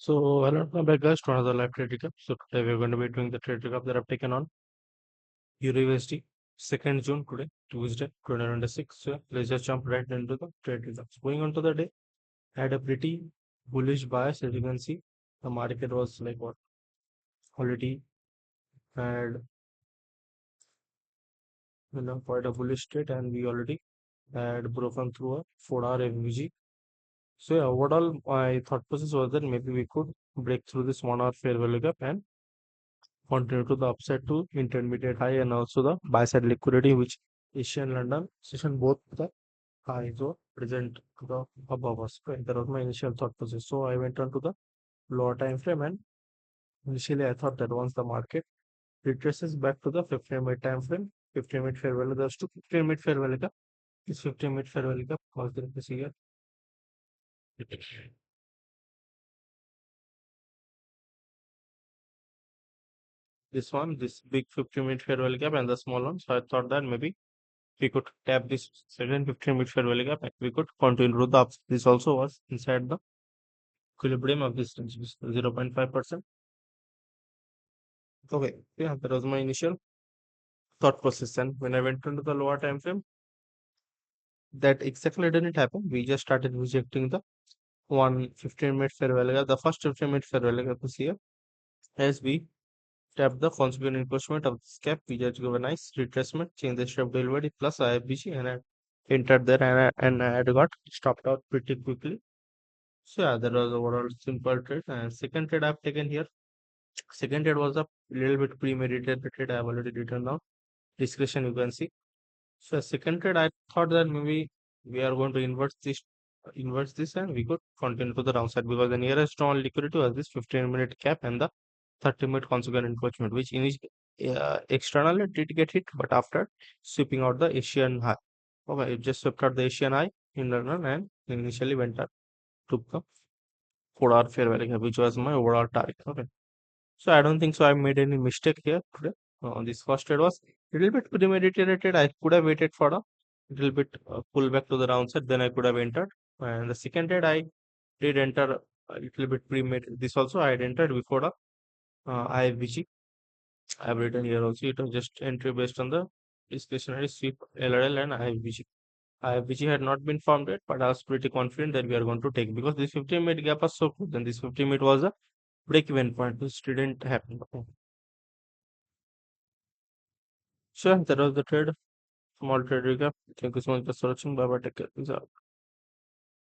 So, welcome back, guys, to another live trade recap. So, today we're going to be doing the trade recap that I've taken on Eurusd 2nd June today, Tuesday, 2026. So, let's just jump right into the trade recaps. Going on to the day, had a pretty bullish bias, as you can see. The market was like what already had quite a bullish state, and we already had broken through a 4-hour FVG. So, yeah, overall, my thought process was that maybe we could break through this 1 hour fair value gap and continue to the upside to intermediate high, and also the buy side liquidity which Asian London session both the highs were present to the above us. Right? That was my initial thought process. So I went on to the lower time frame, and initially I thought that once the market retraces back to the 15-minute time frame, 15-minute fair value, there's two 15-minute fair value gap. This 15-minute fair value gap was there this year. This one, this big 15-minute fair value gap and the small one. So I thought that maybe we could tap this second 15-minute fair value gap and we could continue to the ups. This also was inside the equilibrium of this range, 0.5%. Okay, yeah, that was my initial thought process. And when I went into the lower time frame, that exactly didn't happen. We just started rejecting the one 15-minute fair value gap, the first 15-minute fair value gap this year. As we tapped the consequent encroachment of this gap, we just give a nice retracement, change the shape delivery plus IFBG, and I entered there, and I had got stopped out pretty quickly. So yeah, that was overall simple trade. And second trade I've taken here. Second trade was a little bit premeditated trade. I've already written down. Discretion you can see. So second trade, I thought that maybe we are going to invert this, and we could continue to the downside because the nearest on liquidity was this 15-minute cap and the 30-minute consequent encroachment, which externally did get hit, but after sweeping out the Asian high. Okay, it just swept out the Asian high in London and initially went up, took the 4-hour fair value gap, which was my overall target. Okay. So I don't think so I made any mistake here today. This first trade was a little bit premeditated. I could have waited for a little bit pullback to the downside, then I could have entered. And the second trade I did enter a little bit premeditated. This also I had entered before the IFBG. I have written here also. It was just entry based on the discretionary sweep LRL and IFBG. IFBG had not been formed yet, but I was pretty confident that we are going to take because this 15-minute gap was so good. Then this 15-minute was a break-even point, which didn't happen. Sure, that was the trade. Small trade recap. Thank you so much for watching. Bye bye. Take care. Peace out.